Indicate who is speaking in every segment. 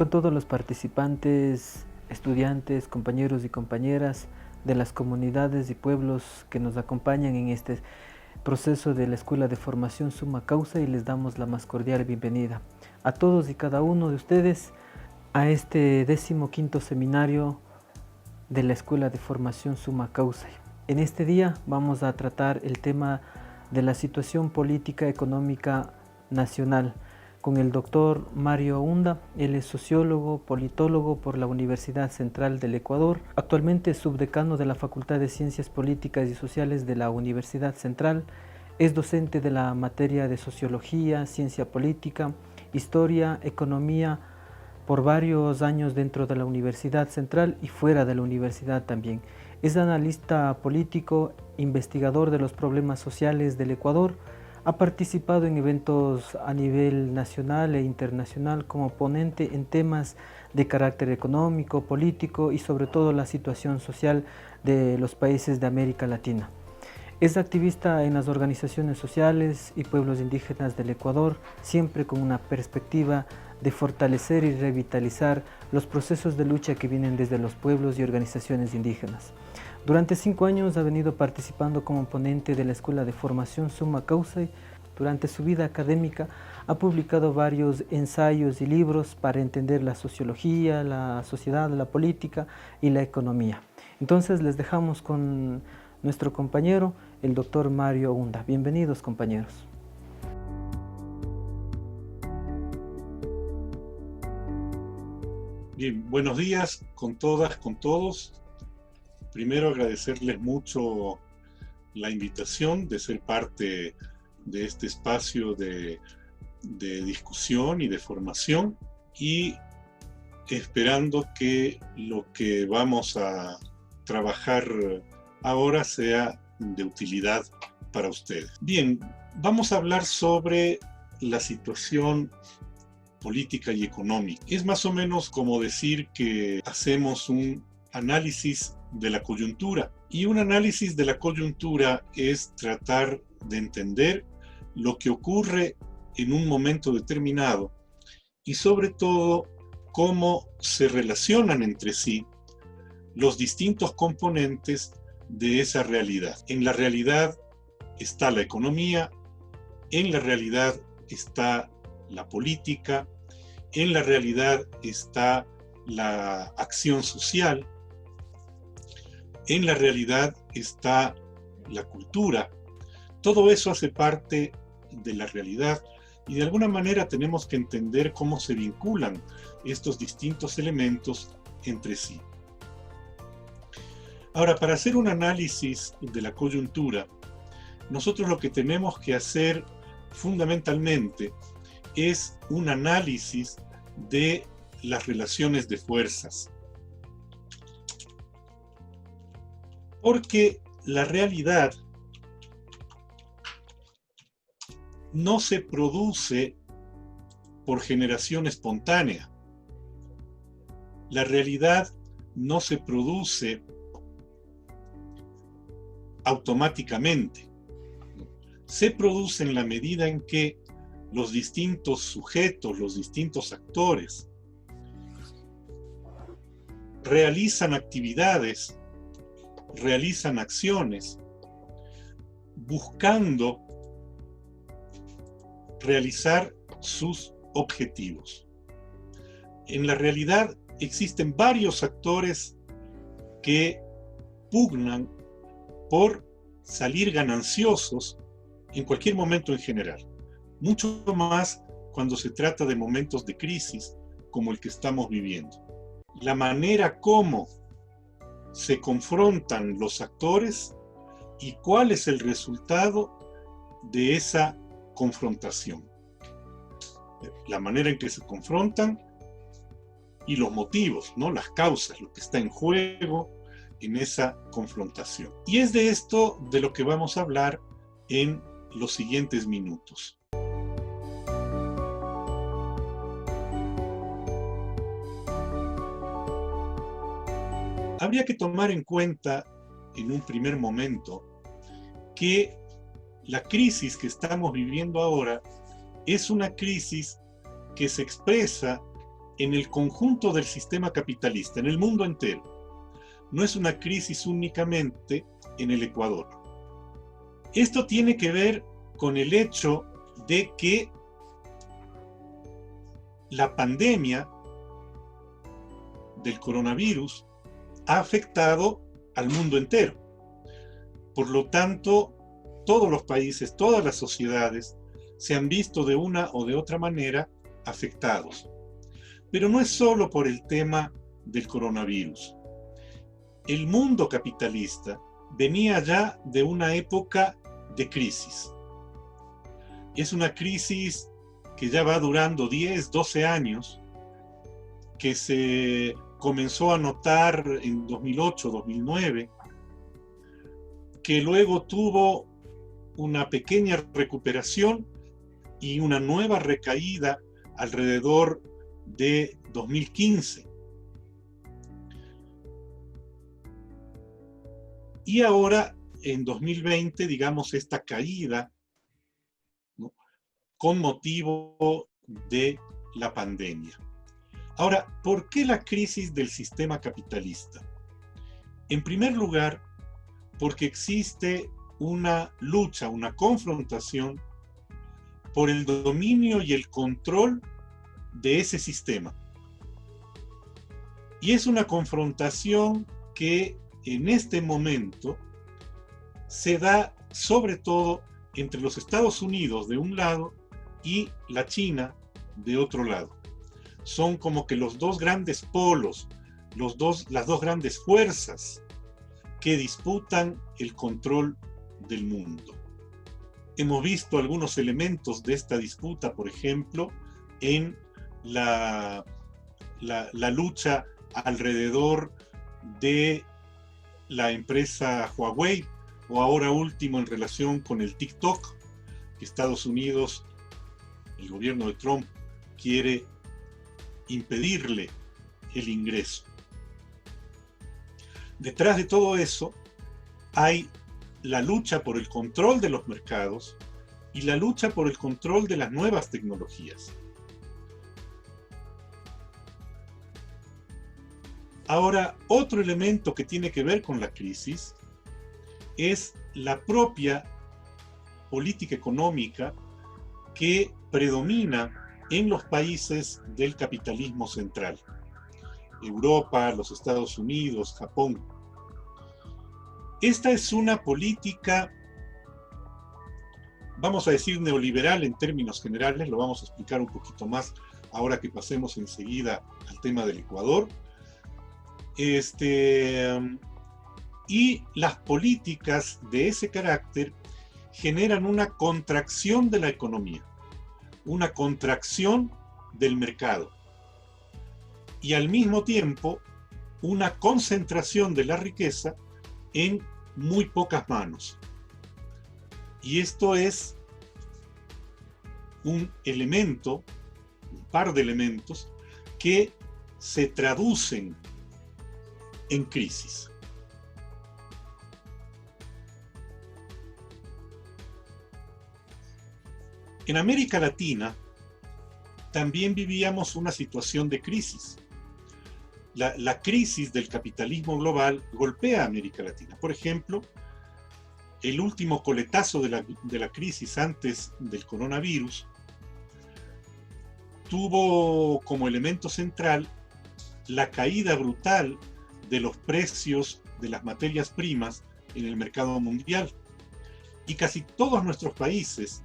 Speaker 1: con todos los participantes, estudiantes, compañeros y compañeras de las comunidades y pueblos que nos acompañan en este proceso de la Escuela de Formación Summa Causa, y les damos la más cordial bienvenida a todos y cada uno de ustedes a este 15º seminario de la Escuela de Formación Summa Causa. En este día vamos a tratar el tema de la situación política económica nacional con el doctor Mario Aunda. Él es sociólogo, politólogo por la Universidad Central del Ecuador. Actualmente es subdecano de la Facultad de Ciencias Políticas y Sociales de la Universidad Central. Es docente de la materia de Sociología, Ciencia Política, Historia, Economía por varios años dentro de la Universidad Central y fuera de la universidad también. Es analista político, investigador de los problemas sociales del Ecuador. Ha participado en eventos a nivel nacional e internacional como ponente en temas de carácter económico, político y sobre todo la situación social de los países de América Latina. Es activista en las organizaciones sociales y pueblos indígenas del Ecuador, siempre con una perspectiva de fortalecer y revitalizar los procesos de lucha que vienen desde los pueblos y organizaciones indígenas. Durante 5 años ha venido participando como ponente de la Escuela de Formación Summa Causa. Durante su vida académica ha publicado varios ensayos y libros para entender la sociología, la sociedad, la política y la economía. Entonces les dejamos con nuestro compañero, el doctor Mario Aunda. Bienvenidos, compañeros.
Speaker 2: Bien, buenos días con todas, con todos. Primero agradecerles mucho la invitación de ser parte de este espacio de discusión y de formación, y esperando que lo que vamos a trabajar ahora sea de utilidad para ustedes. Bien, vamos a hablar sobre la situación política y económica. Es más o menos como decir que hacemos un análisis de la coyuntura, y un análisis de la coyuntura es tratar de entender lo que ocurre en un momento determinado y sobre todo cómo se relacionan entre sí los distintos componentes de esa realidad. En la realidad está la economía, en la realidad está la política, en la realidad está la acción social, en la realidad está la cultura. Todo eso hace parte de la realidad y de alguna manera tenemos que entender cómo se vinculan estos distintos elementos entre sí. Ahora, para hacer un análisis de la coyuntura, nosotros lo que tenemos que hacer fundamentalmente es un análisis de las relaciones de fuerzas. Porque la realidad no se produce por generación espontánea. La realidad no se produce automáticamente. Se produce en la medida en que los distintos sujetos, los distintos actores, realizan actividades, realizan acciones, buscando realizar sus objetivos. En la realidad existen varios actores que pugnan por salir gananciosos en cualquier momento en general, mucho más cuando se trata de momentos de crisis como el que estamos viviendo. La manera como se confrontan los actores y cuál es el resultado de esa confrontación. La manera en que se confrontan y los motivos, ¿no? Las causas, lo que está en juego en esa confrontación. Y es de esto de lo que vamos a hablar en los siguientes minutos. Habría que tomar en cuenta en un primer momento que la crisis que estamos viviendo ahora es una crisis que se expresa en el conjunto del sistema capitalista, en el mundo entero. No es una crisis únicamente en el Ecuador. Esto tiene que ver con el hecho de que la pandemia del coronavirus ha afectado al mundo entero. Por lo tanto, todos los países, todas las sociedades se han visto de una o de otra manera afectados. Pero no es solo por el tema del coronavirus. El mundo capitalista venía ya de una época de crisis. Es una crisis que ya va durando 10, 12 años, que se comenzó a notar en 2008, 2009, que luego tuvo una pequeña recuperación y una nueva recaída alrededor de 2015. Y ahora, en 2020, digamos, esta caída, ¿no?, con motivo de la pandemia. Ahora, ¿por qué la crisis del sistema capitalista? En primer lugar, porque existe una lucha, una confrontación por el dominio y el control de ese sistema. Y es una confrontación que en este momento se da sobre todo entre los Estados Unidos de un lado y la China de otro lado. Son como que los dos grandes polos, las dos grandes fuerzas que disputan el control del mundo. Hemos visto algunos elementos de esta disputa, por ejemplo, en la lucha alrededor de la empresa Huawei, o ahora último en relación con el TikTok, que Estados Unidos, el gobierno de Trump, quiere impedirle el ingreso. Detrás de todo eso hay la lucha por el control de los mercados y la lucha por el control de las nuevas tecnologías. Ahora, otro elemento que tiene que ver con la crisis es la propia política económica que predomina en los países del capitalismo central. Europa, los Estados Unidos, Japón. Esta es una política, vamos a decir, neoliberal en términos generales, lo vamos a explicar un poquito más ahora que pasemos enseguida al tema del Ecuador. Y las políticas de ese carácter generan una contracción de la economía, una contracción del mercado y al mismo tiempo una concentración de la riqueza en muy pocas manos. Y esto es un elemento, un par de elementos que se traducen en crisis. En América Latina también vivíamos una situación de crisis. La crisis del capitalismo global golpea a América Latina. Por ejemplo, el último coletazo de la crisis antes del coronavirus tuvo como elemento central la caída brutal de los precios de las materias primas en el mercado mundial. Y casi todos nuestros países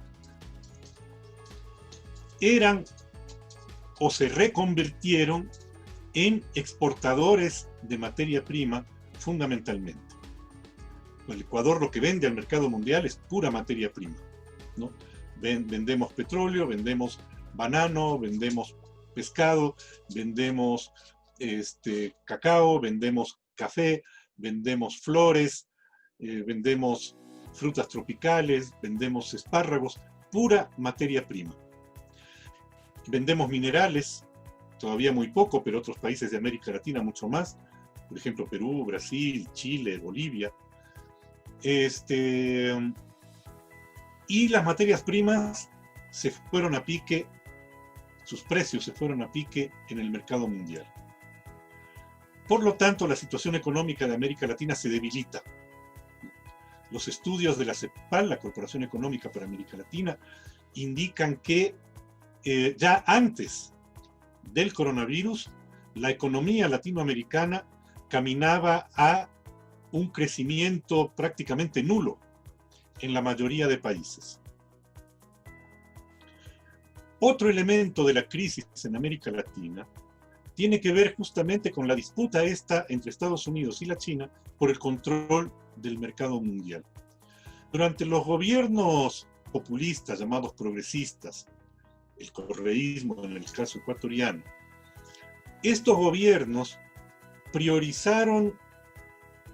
Speaker 2: eran o se reconvirtieron en exportadores de materia prima fundamentalmente. El Ecuador lo que vende al mercado mundial es pura materia prima, ¿no? Vendemos petróleo, vendemos banano, vendemos pescado, vendemos cacao, vendemos café, vendemos flores, vendemos frutas tropicales, vendemos espárragos, pura materia prima. Vendemos minerales, todavía muy poco, pero otros países de América Latina mucho más, por ejemplo Perú, Brasil, Chile, Bolivia. Y las materias primas se fueron a pique sus precios se fueron a pique en el mercado mundial. Por lo tanto, la situación económica de América Latina se debilita. Los estudios de la CEPAL, la Corporación Económica para América Latina, indican que ya antes del coronavirus, la economía latinoamericana caminaba a un crecimiento prácticamente nulo en la mayoría de países. Otro elemento de la crisis en América Latina tiene que ver justamente con la disputa esta entre Estados Unidos y la China por el control del mercado mundial. Durante los gobiernos populistas llamados progresistas, el correísmo en el caso ecuatoriano, estos gobiernos priorizaron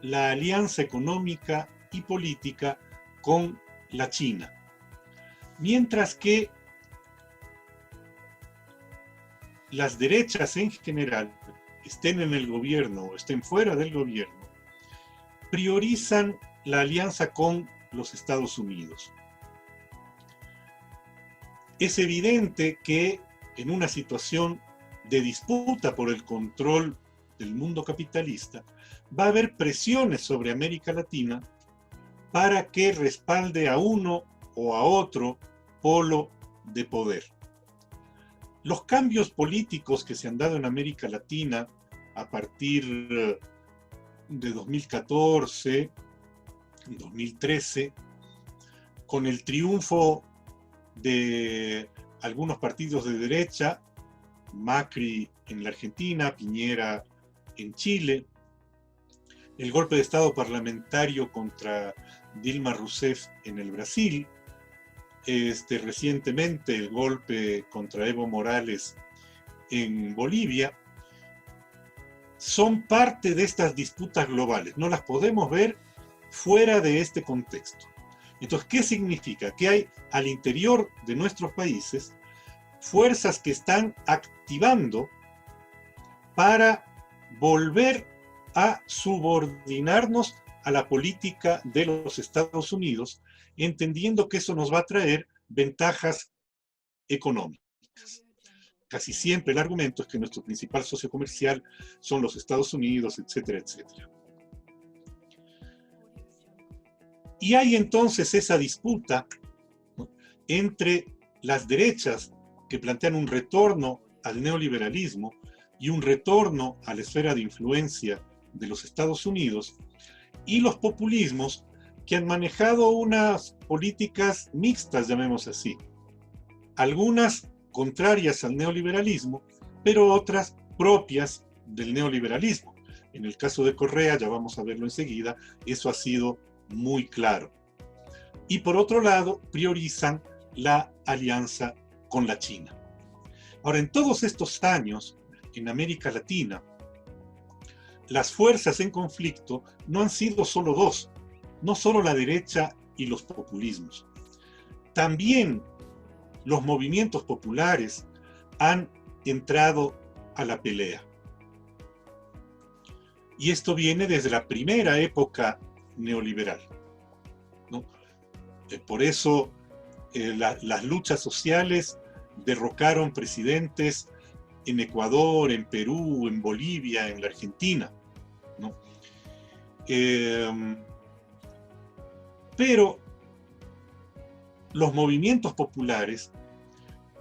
Speaker 2: la alianza económica y política con la China, mientras que las derechas en general, estén en el gobierno o estén fuera del gobierno, priorizan la alianza con los Estados Unidos. Es evidente que en una situación de disputa por el control del mundo capitalista, va a haber presiones sobre América Latina para que respalde a uno o a otro polo de poder. Los cambios políticos que se han dado en América Latina a partir de 2014, 2013, con el triunfo de algunos partidos de derecha, Macri en la Argentina, Piñera en Chile, el golpe de Estado parlamentario contra Dilma Rousseff en el Brasil, recientemente el golpe contra Evo Morales en Bolivia, son parte de estas disputas globales. No las podemos ver fuera de este contexto. Entonces, ¿qué significa? Que hay al interior de nuestros países fuerzas que están activando para volver a subordinarnos a la política de los Estados Unidos, entendiendo que eso nos va a traer ventajas económicas. Casi siempre el argumento es que nuestro principal socio comercial son los Estados Unidos, etcétera, etcétera. Y hay entonces esa disputa, ¿no?, entre las derechas que plantean un retorno al neoliberalismo y un retorno a la esfera de influencia de los Estados Unidos, y los populismos que han manejado unas políticas mixtas, llamemos así. Algunas contrarias al neoliberalismo, pero otras propias del neoliberalismo. En el caso de Correa, ya vamos a verlo enseguida, eso ha sido muy claro. Y por otro lado, priorizan la alianza con la China. Ahora, en todos estos años, en América Latina, las fuerzas en conflicto no han sido solo dos, no solo la derecha y los populismos. También los movimientos populares han entrado a la pelea. Y esto viene desde la primera época neoliberal, ¿no? Por eso las luchas sociales derrocaron presidentes en Ecuador, en Perú, en Bolivia, en la Argentina, ¿no? Pero los movimientos populares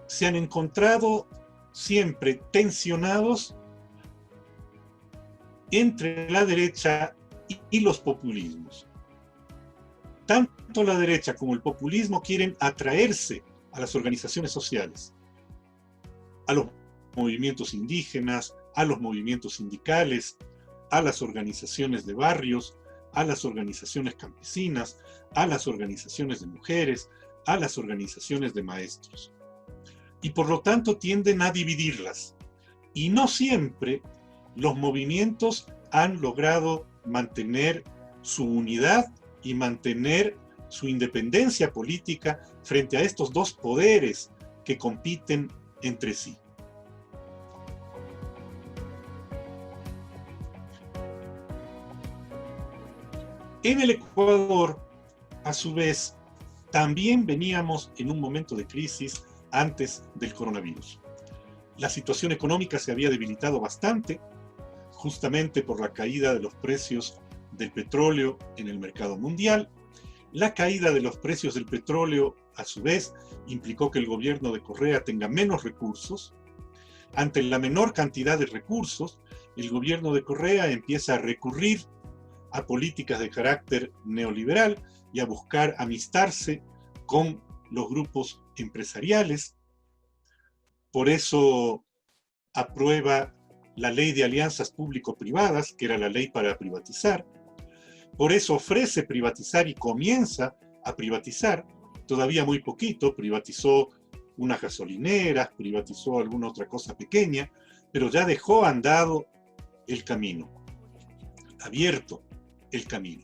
Speaker 2: se han encontrado siempre tensionados entre la derecha y los populismos. Tanto la derecha como el populismo quieren atraerse a las organizaciones sociales, a los movimientos indígenas, a los movimientos sindicales, a las organizaciones de barrios, a las organizaciones campesinas, a las organizaciones de mujeres, a las organizaciones de maestros. Y por lo tanto tienden a dividirlas. Y no siempre los movimientos han logrado mantener su unidad y mantener su independencia política frente a estos dos poderes que compiten entre sí. En el Ecuador, a su vez, también veníamos en un momento de crisis antes del coronavirus. la situación económica se había debilitado bastante, justamente por la caída de los precios del petróleo en el mercado mundial. La caída de los precios del petróleo, a su vez, implicó que el gobierno de Correa tenga menos recursos. Ante la menor cantidad de recursos, el gobierno de Correa empieza a recurrir a políticas de carácter neoliberal y a buscar amistarse con los grupos empresariales. Por eso aprueba la ley de alianzas público-privadas, que era la ley para privatizar. Por eso ofrece privatizar y comienza a privatizar, todavía muy poquito, privatizó unas gasolineras, privatizó alguna otra cosa pequeña, pero ya dejó andado el camino, abierto el camino.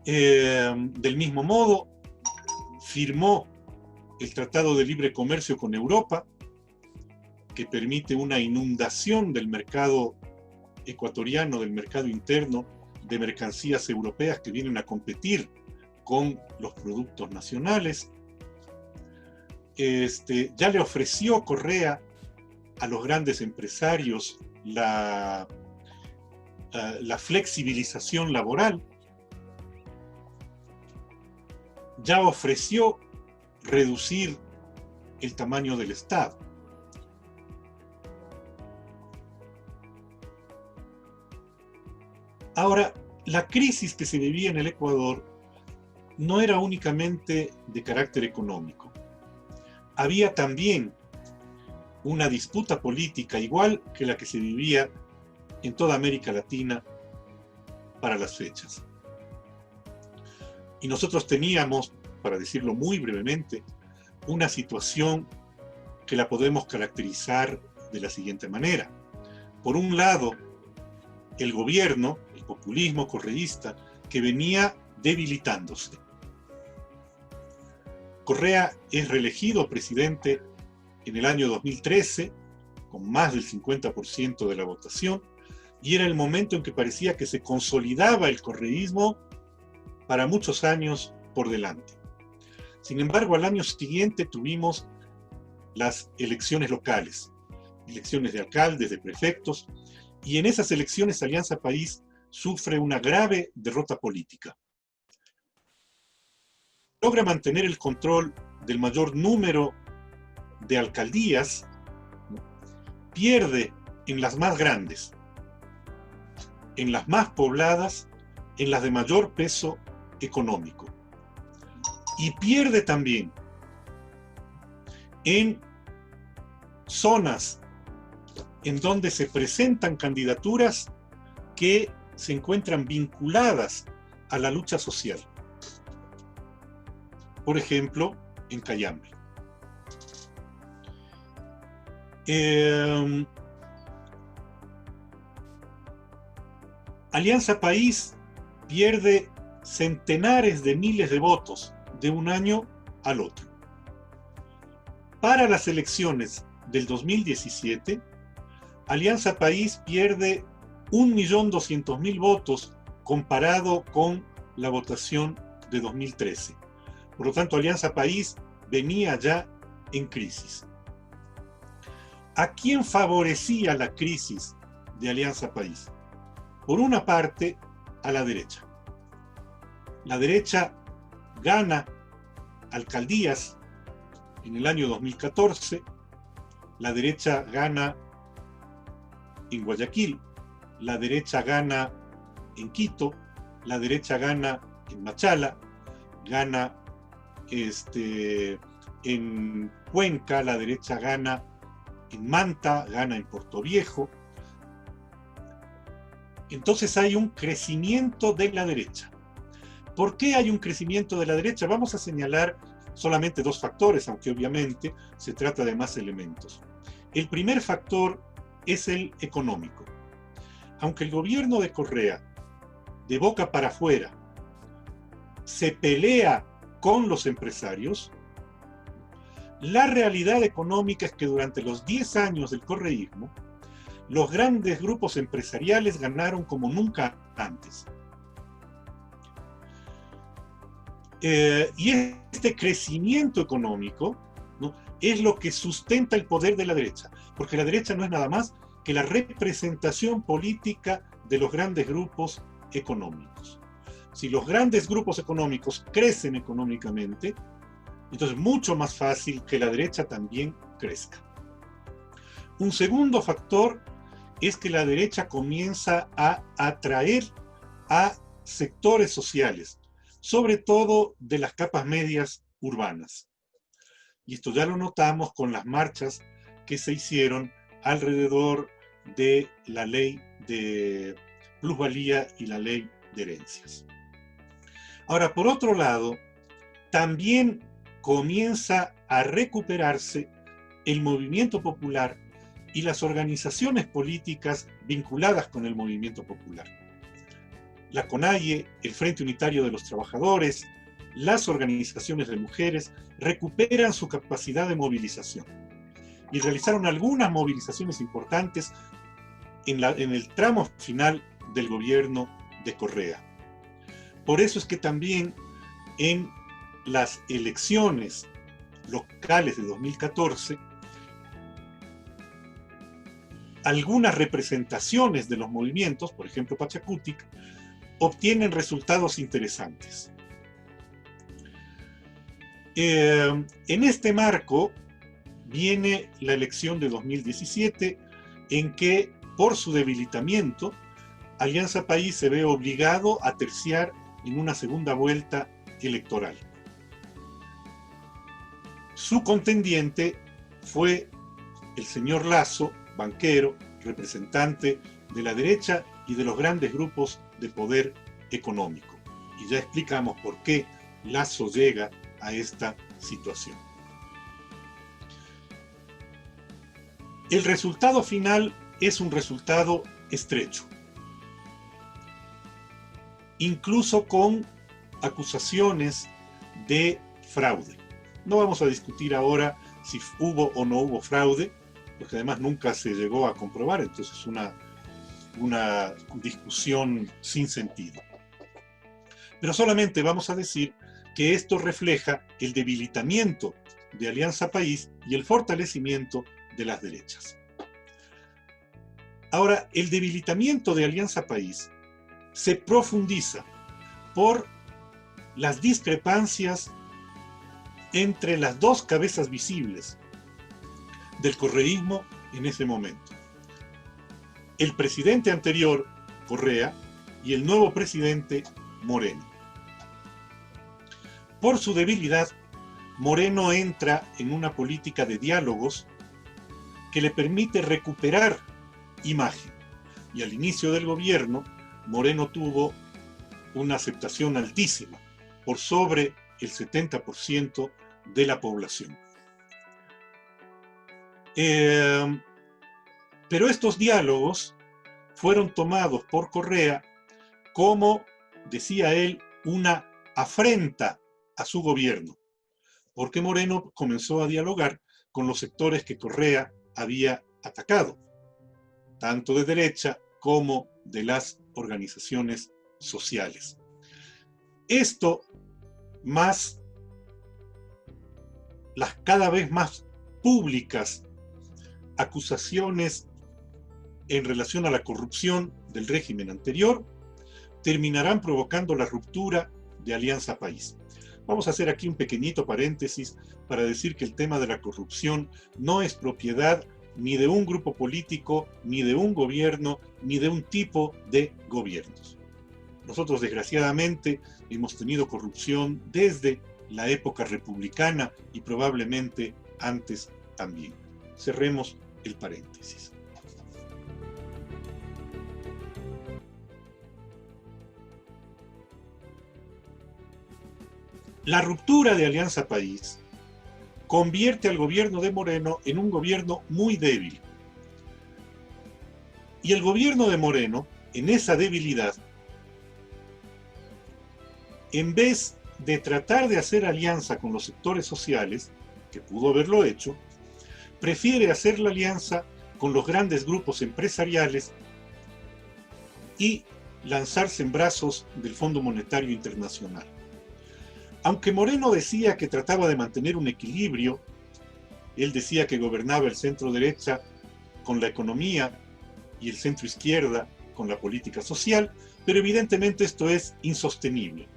Speaker 2: Del mismo modo, firmó el Tratado de Libre Comercio con Europa, que permite una inundación del mercado ecuatoriano, del mercado interno, de mercancías europeas que vienen a competir con los productos nacionales. Ya le ofreció Correa a los grandes empresarios la flexibilización laboral. Ya ofreció reducir el tamaño del Estado. Ahora, la crisis que se vivía en el Ecuador no era únicamente de carácter económico. Había también una disputa política igual que la que se vivía en toda América Latina para las fechas. Y nosotros teníamos, para decirlo muy brevemente, una situación que la podemos caracterizar de la siguiente manera. Por un lado, el gobierno, el populismo correísta, que venía debilitándose. Correa es reelegido presidente en el año 2013, con más del 50% de la votación, y era el momento en que parecía que se consolidaba el correísmo para muchos años por delante. Sin embargo, al año siguiente tuvimos las elecciones locales, elecciones de alcaldes, de prefectos, y en esas elecciones Alianza País sufre una grave derrota política. Logra mantener el control del mayor número de alcaldías, pierde en las más grandes, en las más pobladas, en las de mayor peso económico. Y pierde también en zonas en donde se presentan candidaturas que se encuentran vinculadas a la lucha social. Por ejemplo, en Cayambe. Alianza País pierde centenares de miles de votos de un año al otro. Para las elecciones del 2017, Alianza País pierde 1.200.000 votos comparado con la votación de 2013. Por lo tanto, Alianza País venía ya en crisis. ¿A quién favorecía la crisis de Alianza País? Por una parte, a la derecha. La derecha gana alcaldías en el año 2014, la derecha gana en Guayaquil, la derecha gana en Quito, la derecha gana en Machala, gana en Cuenca, la derecha gana en Manta, gana en Puerto Viejo. Entonces hay un crecimiento de la derecha. ¿Por qué hay un crecimiento de la derecha? Vamos a señalar solamente dos factores, aunque obviamente se trata de más elementos. El primer factor es el económico. Aunque el gobierno de Correa, de boca para afuera, se pelea con los empresarios, la realidad económica es que durante los 10 años del correísmo, los grandes grupos empresariales ganaron como nunca antes. Y este crecimiento económico, ¿no?, es lo que sustenta el poder de la derecha, porque la derecha no es nada más que la representación política de los grandes grupos económicos. Si los grandes grupos económicos crecen económicamente, entonces es mucho más fácil que la derecha también crezca. Un segundo factor es que la derecha comienza a atraer a sectores sociales, sobre todo de las capas medias urbanas. Y esto ya lo notamos con las marchas que se hicieron alrededor de la ley de plusvalía y la ley de herencias. Ahora, por otro lado, también comienza a recuperarse el movimiento popular y las organizaciones políticas vinculadas con el movimiento popular. La CONAIE, el Frente Unitario de los Trabajadores, las organizaciones de mujeres recuperan su capacidad de movilización y realizaron algunas movilizaciones importantes en el tramo final del gobierno de Correa. Por eso es que también en las elecciones locales de 2014, algunas representaciones de los movimientos, por ejemplo Pachacutic, obtienen resultados interesantes. En este marco viene la elección de 2017, en que por su debilitamiento, Alianza País se ve obligado a terciar en una segunda vuelta electoral. Su contendiente fue el señor Lasso, banquero, representante de la derecha y de los grandes grupos de poder económico. Y ya explicamos por qué Lasso llega a esta situación. El resultado final es un resultado estrecho, incluso con acusaciones de fraude. No vamos a discutir ahora si hubo o no hubo fraude, porque además nunca se llegó a comprobar, entonces es una discusión sin sentido. Pero solamente vamos a decir que esto refleja el debilitamiento de Alianza País y el fortalecimiento de las derechas. Ahora, el debilitamiento de Alianza País se profundiza por las discrepancias entre las dos cabezas visibles del correísmo en ese momento. El presidente anterior, Correa, y el nuevo presidente, Moreno. Por su debilidad, Moreno entra en una política de diálogos que le permite recuperar imagen. Y al inicio del gobierno, Moreno tuvo una aceptación altísima, por sobre el 70% de la población. Pero estos diálogos fueron tomados por Correa como, decía él, una afrenta a su gobierno, porque Moreno comenzó a dialogar con los sectores que Correa había atacado, tanto de derecha como de las organizaciones sociales. Esto, más las cada vez más públicas acusaciones en relación a la corrupción del régimen anterior, terminarán provocando la ruptura de Alianza País. Vamos a hacer aquí un pequeñito paréntesis para decir que el tema de la corrupción no es propiedad ni de un grupo político, ni de un gobierno, ni de un tipo de gobiernos. Nosotros, desgraciadamente, hemos tenido corrupción desde la época republicana y probablemente antes también. Cerremos el paréntesis. La ruptura de Alianza País convierte al gobierno de Moreno en un gobierno muy débil. Y el gobierno de Moreno, en esa debilidad, en vez de tratar de hacer alianza con los sectores sociales, que pudo haberlo hecho, prefiere hacer la alianza con los grandes grupos empresariales y lanzarse en brazos del Fondo Monetario Internacional. Aunque Moreno decía que trataba de mantener un equilibrio Él decía que gobernaba el centro derecha con la economía y el centro izquierda con la política social, pero evidentemente esto es insostenible.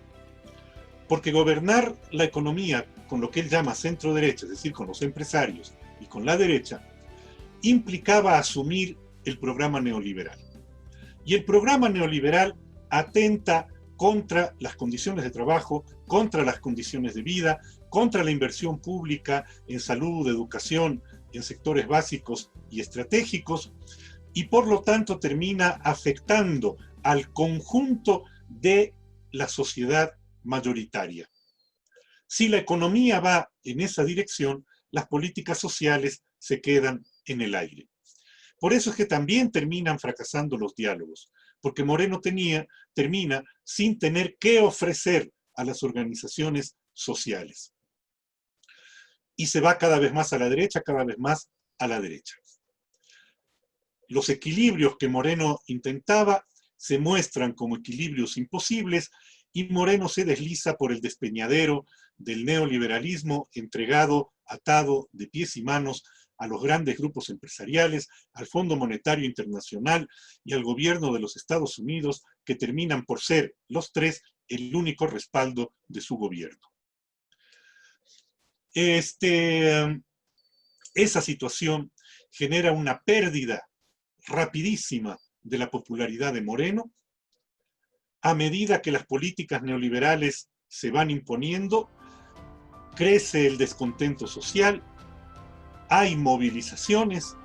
Speaker 2: Porque gobernar la economía con lo que él llama centro derecha, es decir, con los empresarios y con la derecha, implicaba asumir el programa neoliberal. Y el programa neoliberal atenta contra las condiciones de trabajo, contra las condiciones de vida, contra la inversión pública en salud, educación, en sectores básicos y estratégicos, y por lo tanto termina afectando al conjunto de la sociedad mayoritaria. Si la economía va en esa dirección, las políticas sociales se quedan en el aire. Por eso es que también terminan fracasando los diálogos, porque Moreno termina sin tener que ofrecer a las organizaciones sociales. Y se va cada vez más a la derecha, cada vez más a la derecha. Los equilibrios que Moreno intentaba se muestran como equilibrios imposibles y Moreno se desliza por el despeñadero del neoliberalismo entregado, atado de pies y manos a los grandes grupos empresariales, al Fondo Monetario Internacional y al gobierno de los Estados Unidos, que terminan por ser los tres el único respaldo de su gobierno. Esa situación genera una pérdida rapidísima de la popularidad de Moreno. A medida que las políticas neoliberales se van imponiendo, crece el descontento social, hay movilizaciones.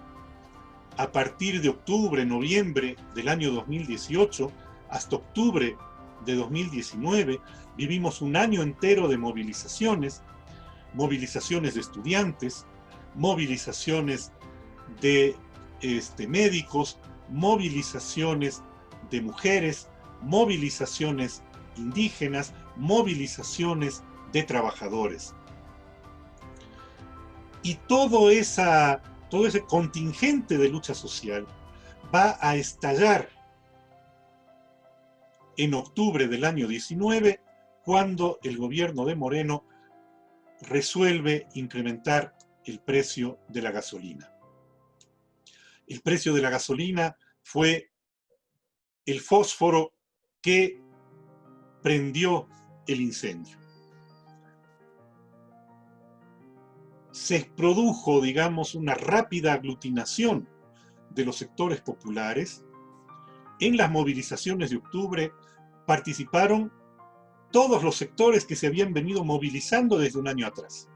Speaker 2: A partir de octubre, noviembre del año 2018 hasta octubre de 2019, vivimos un año entero de movilizaciones, movilizaciones de estudiantes, movilizaciones de médicos, movilizaciones de mujeres, movilizaciones indígenas, movilizaciones de trabajadores. Y todo ese contingente de lucha social va a estallar en octubre del año 19, cuando el gobierno de Moreno resuelve incrementar el precio de la gasolina. El precio de la gasolina fue el fósforo que prendió el incendio. Se produjo, digamos, una rápida aglutinación de los sectores populares. En las movilizaciones de octubre participaron todos los sectores que se habían venido movilizando desde un año atrás.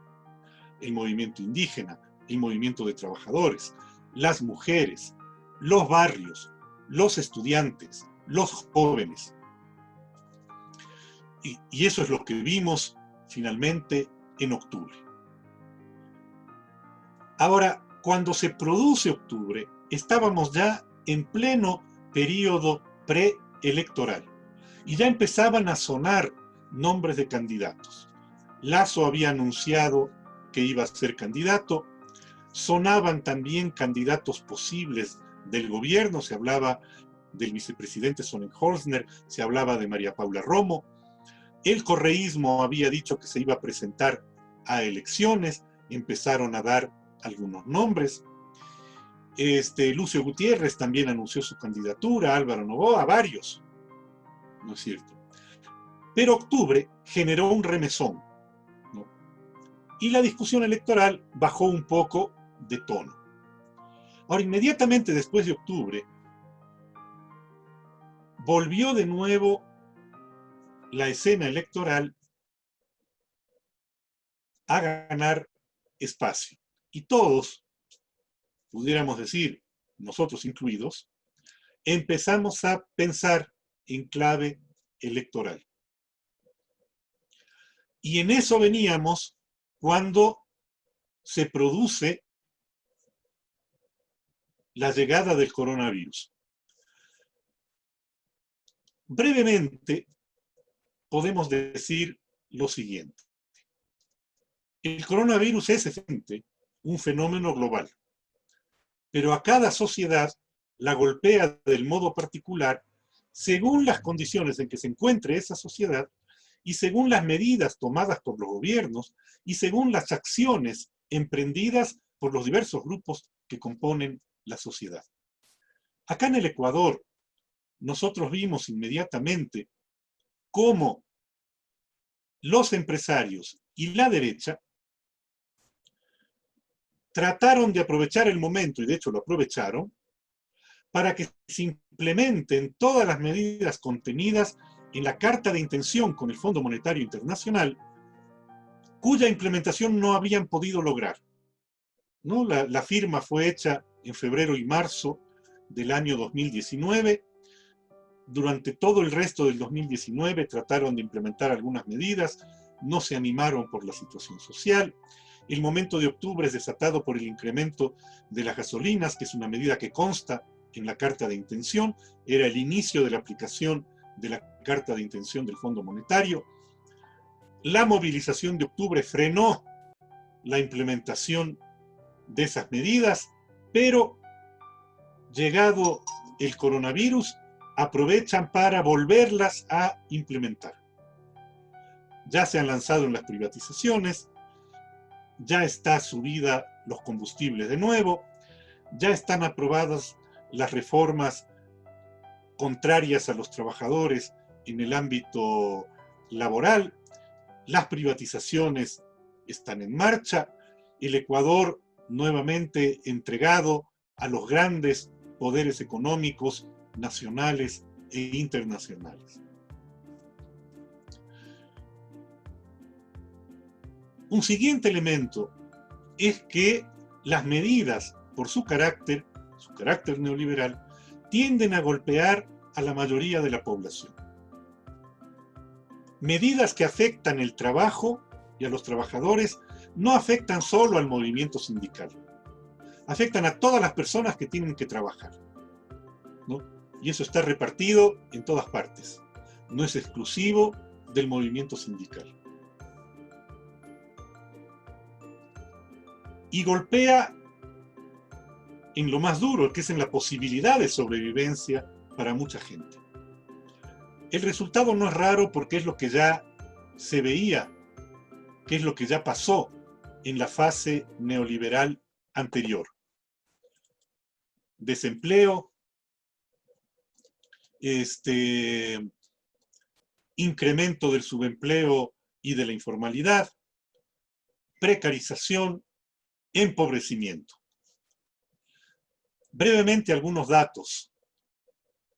Speaker 2: El movimiento indígena, el movimiento de trabajadores, las mujeres, los barrios, los estudiantes, los jóvenes. Y eso es lo que vimos finalmente en octubre. Ahora, cuando se produce octubre, estábamos ya en pleno periodo preelectoral y ya empezaban a sonar nombres de candidatos. Lasso había anunciado que iba a ser candidato, sonaban también candidatos posibles del gobierno, se hablaba del vicepresidente Sonnenholzner, se hablaba de María Paula Romo, el correísmo había dicho que se iba a presentar a elecciones, empezaron a dar algunos nombres. Lucio Gutiérrez también anunció su candidatura, Álvaro Noboa, varios, ¿no es cierto? Pero octubre generó un remesón, ¿no? Y la discusión electoral bajó un poco de tono. Ahora, inmediatamente después de octubre, volvió de nuevo la escena electoral a ganar espacio. Y todos, pudiéramos decir, nosotros incluidos, empezamos a pensar en clave electoral. Y en eso veníamos cuando se produce la llegada del coronavirus. Brevemente, podemos decir lo siguiente. El coronavirus es esencialmente un fenómeno global, pero a cada sociedad la golpea del modo particular según las condiciones en que se encuentre esa sociedad y según las medidas tomadas por los gobiernos y según las acciones emprendidas por los diversos grupos que componen la sociedad. Acá en el Ecuador, nosotros vimos inmediatamente cómo los empresarios y la derecha trataron de aprovechar el momento, y de hecho lo aprovecharon, para que se implementen todas las medidas contenidas en la Carta de Intención con el Fondo Monetario Internacional, cuya implementación no habían podido lograr, ¿no? La firma fue hecha en febrero y marzo del año 2019. Durante todo el resto del 2019 trataron de implementar algunas medidas, no se animaron por la situación social. El momento de octubre es desatado por el incremento de las gasolinas, que es una medida que consta en la Carta de Intención, era el inicio de la aplicación de la Carta de Intención del Fondo Monetario. La movilización de octubre frenó la implementación de esas medidas, pero llegado el coronavirus, aprovechan para volverlas a implementar. Ya se han lanzado en las privatizaciones, ya está subida los combustibles de nuevo, ya están aprobadas las reformas contrarias a los trabajadores en el ámbito laboral, las privatizaciones están en marcha, el Ecuador nuevamente entregado a los grandes poderes económicos nacionales e internacionales. Un siguiente elemento es que las medidas, por su carácter neoliberal, tienden a golpear a la mayoría de la población. Medidas que afectan el trabajo y a los trabajadores no afectan solo al movimiento sindical, afectan a todas las personas que tienen que trabajar, ¿no? Y eso está repartido en todas partes, no es exclusivo del movimiento sindical. Y golpea en lo más duro, que es en la posibilidad de sobrevivencia para mucha gente. El resultado no es raro porque es lo que ya se veía, que es lo que ya pasó en la fase neoliberal anterior. Desempleo, incremento del subempleo y de la informalidad, precarización, empobrecimiento. Brevemente algunos datos,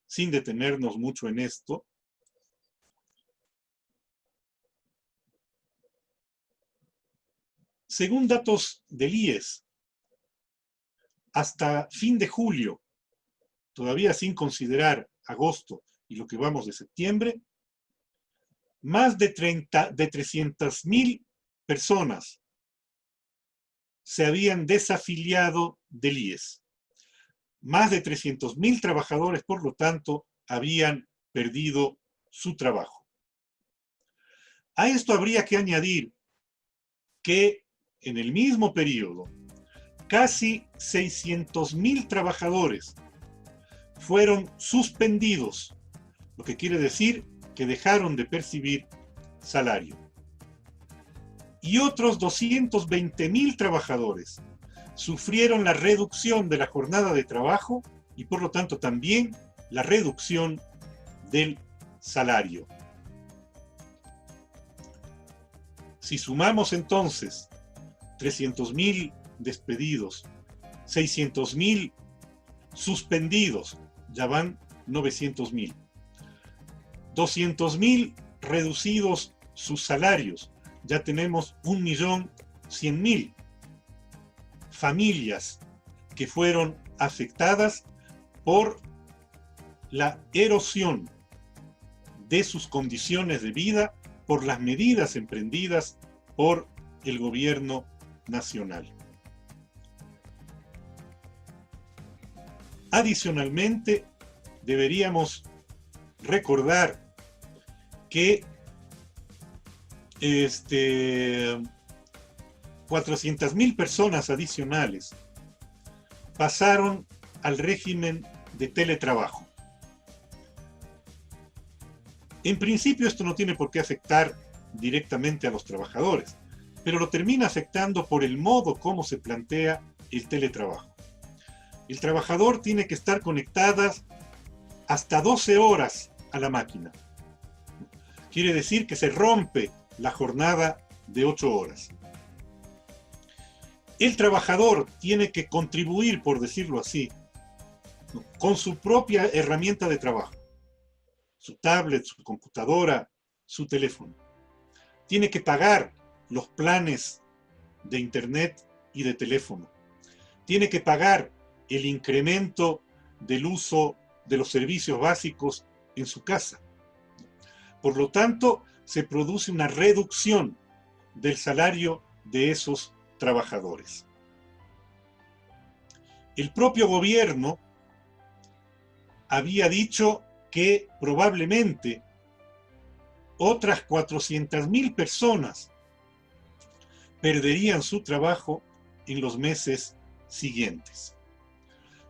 Speaker 2: sin detenernos mucho en esto. Según datos del IES, hasta fin de julio, todavía sin considerar agosto y lo que vamos de septiembre, más de 300.000 personas se habían desafiliado del IES. Más de 300.000 trabajadores, por lo tanto, habían perdido su trabajo. A esto habría que añadir que en el mismo periodo, casi 600.000 trabajadores fueron suspendidos, lo que quiere decir que dejaron de percibir salario. Y otros 220.000 trabajadores sufrieron la reducción de la jornada de trabajo y por lo tanto también la reducción del salario. Si sumamos entonces 300.000 despedidos, 600.000 suspendidos, ya van 900.000. 200.000 reducidos sus salarios, ya tenemos 1.100.000 familias que fueron afectadas por la erosión de sus condiciones de vida por las medidas emprendidas por el gobierno nacional. Adicionalmente, deberíamos recordar que 400.000 personas adicionales pasaron al régimen de teletrabajo. En principio esto no tiene por qué afectar directamente a los trabajadores, pero lo termina afectando por el modo como se plantea el teletrabajo. El trabajador tiene que estar conectado hasta 12 horas a la máquina. Quiere decir que se rompe la jornada de 8 horas. El trabajador tiene que contribuir, por decirlo así, con su propia herramienta de trabajo, su tablet, su computadora, su teléfono. Tiene que pagar los planes de internet y de teléfono. Tiene que pagar el incremento del uso de los servicios básicos en su casa. Por lo tanto, se produce una reducción del salario de esos trabajadores. El propio gobierno había dicho que probablemente otras 400.000 personas perderían su trabajo en los meses siguientes.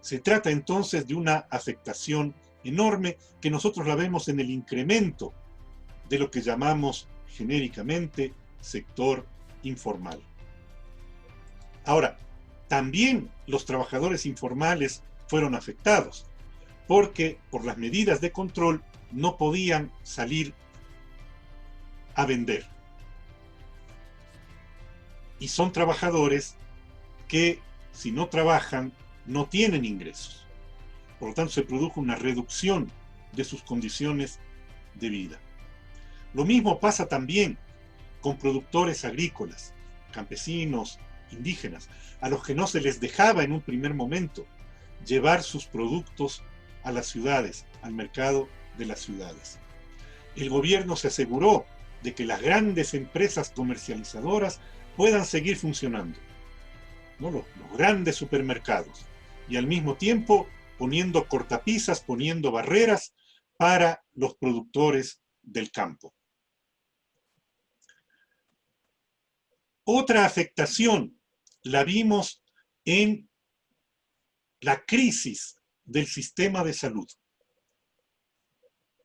Speaker 2: Se trata entonces de una afectación enorme que nosotros la vemos en el incremento de lo que llamamos genéricamente sector informal. Ahora, también los trabajadores informales fueron afectados, porque por las medidas de control no podían salir a vender. Y son trabajadores que, si no trabajan, no tienen ingresos. Por lo tanto, se produjo una reducción de sus condiciones de vida. Lo mismo pasa también con productores agrícolas, campesinos, indígenas, a los que no se les dejaba en un primer momento llevar sus productos a las ciudades, al mercado de las ciudades. El gobierno se aseguró de que las grandes empresas comercializadoras puedan seguir funcionando, ¿no? Los grandes supermercados, y al mismo tiempo poniendo cortapisas, poniendo barreras para los productores del campo. Otra afectación la vimos en la crisis del sistema de salud.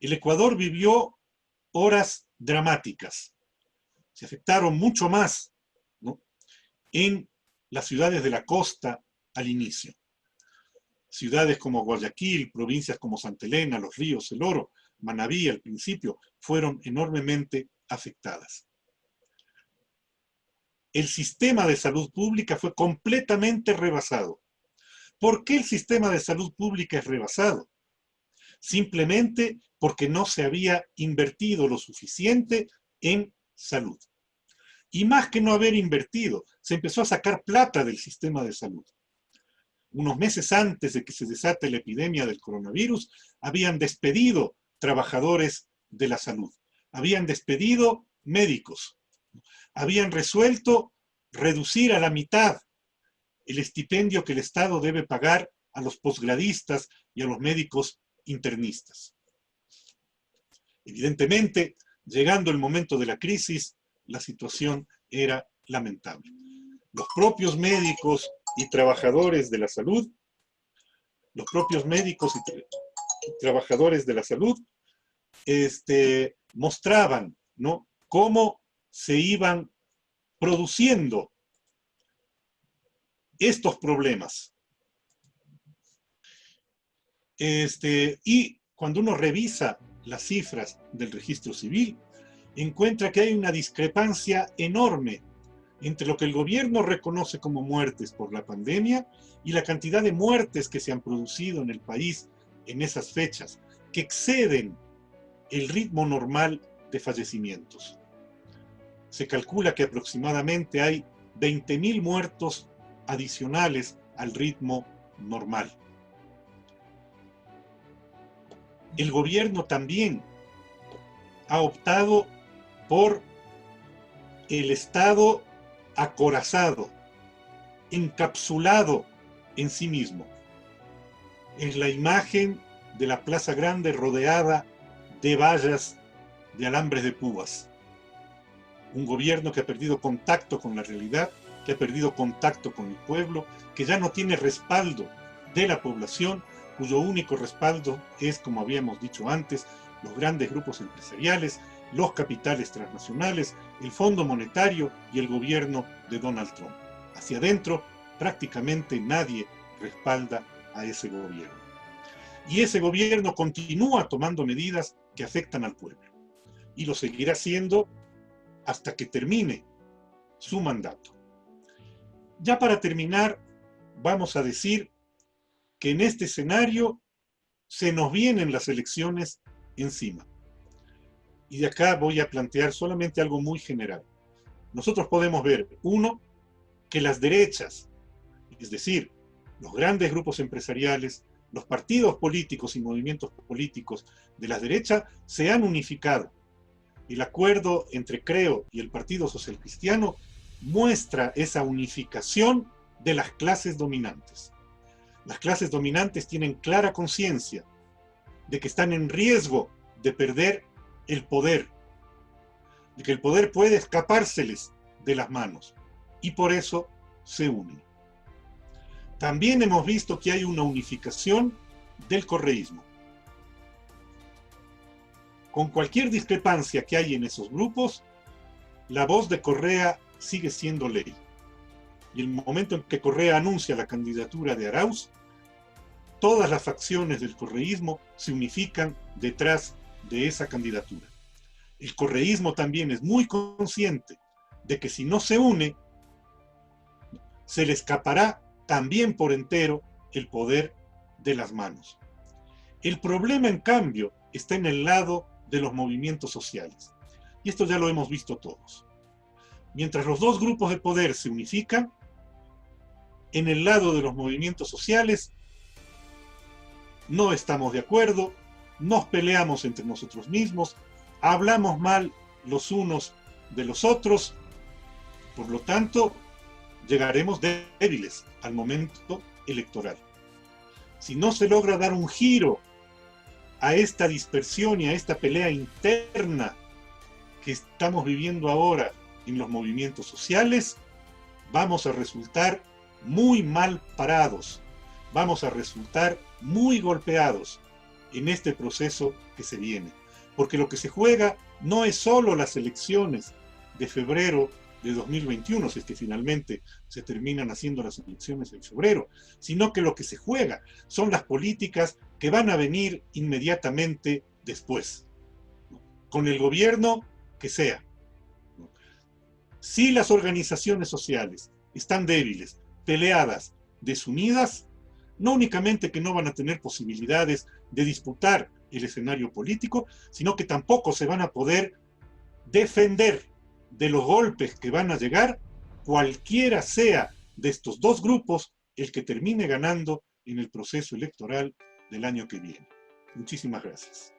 Speaker 2: El Ecuador vivió horas dramáticas. Se afectaron mucho más, ¿no?, en las ciudades de la costa al inicio. Ciudades como Guayaquil, provincias como Santa Elena, Los Ríos, El Oro, Manabí al principio, fueron enormemente afectadas. El sistema de salud pública fue completamente rebasado. ¿Por qué el sistema de salud pública es rebasado? Simplemente porque no se había invertido lo suficiente en salud. Y más que no haber invertido, se empezó a sacar plata del sistema de salud. Unos meses antes de que se desate la epidemia del coronavirus, habían despedido trabajadores de la salud, habían despedido médicos, habían resuelto reducir a la mitad el estipendio que el Estado debe pagar a los posgradistas y a los médicos internistas. Evidentemente, llegando el momento de la crisis, la situación era lamentable. Los propios médicos y trabajadores de la salud, mostraban, ¿no?, cómo se iban produciendo estos problemas. Y cuando uno revisa las cifras del registro civil, encuentra que hay una discrepancia enorme entre lo que el gobierno reconoce como muertes por la pandemia y la cantidad de muertes que se han producido en el país en esas fechas, que exceden el ritmo normal de fallecimientos. Se calcula que aproximadamente hay 20.000 muertos adicionales al ritmo normal. El gobierno también ha optado por el Estado acorazado, encapsulado en sí mismo. Es la imagen de la Plaza Grande rodeada de vallas de alambres de púas. Un gobierno que ha perdido contacto con la realidad, que ha perdido contacto con el pueblo, que ya no tiene respaldo de la población, cuyo único respaldo es, como habíamos dicho antes, los grandes grupos empresariales los capitales transnacionales, el Fondo Monetario y el gobierno de Donald Trump. Hacia adentro, prácticamente nadie respalda a ese gobierno. Y ese gobierno continúa tomando medidas que afectan al pueblo. Y lo seguirá haciendo hasta que termine su mandato. Ya para terminar, vamos a decir que en este escenario se nos vienen las elecciones encima. Y de acá voy a plantear solamente algo muy general. Nosotros podemos ver, uno, que las derechas, es decir, los grandes grupos empresariales, los partidos políticos y movimientos políticos de la derecha se han unificado. El acuerdo entre Creo y el Partido Social Cristiano muestra esa unificación de las clases dominantes. Las clases dominantes tienen clara conciencia de que están en riesgo de perder el poder, de que el poder puede escapárseles de las manos, y por eso se unen. También hemos visto que hay una unificación del correísmo. Con cualquier discrepancia que hay en esos grupos, la voz de Correa sigue siendo ley. Y el momento en que Correa anuncia la candidatura de Arauz, todas las facciones del correísmo se unifican detrás de esa candidatura. El correísmo también es muy consciente de que si no se une, se le escapará también por entero el poder de las manos. El problema, en cambio, está en el lado de los movimientos sociales. Y esto ya lo hemos visto todos. Mientras los dos grupos de poder se unifican, en el lado de los movimientos sociales no estamos de acuerdo, nos peleamos entre nosotros mismos, hablamos mal los unos de los otros, por lo tanto, llegaremos débiles al momento electoral. Si no se logra dar un giro a esta dispersión y a esta pelea interna que estamos viviendo ahora en los movimientos sociales, vamos a resultar muy mal parados, vamos a resultar muy golpeados en este proceso que se viene. Porque lo que se juega no es solo las elecciones de febrero de 2021, si es que finalmente se terminan haciendo las elecciones en febrero, sino que lo que se juega son las políticas que van a venir inmediatamente después, ¿no? Con el gobierno que sea, ¿no? Si las organizaciones sociales están débiles, peleadas, desunidas, no únicamente que no van a tener posibilidades de disputar el escenario político, sino que tampoco se van a poder defender de los golpes que van a llegar, cualquiera sea de estos dos grupos el que termine ganando en el proceso electoral del año que viene. Muchísimas gracias.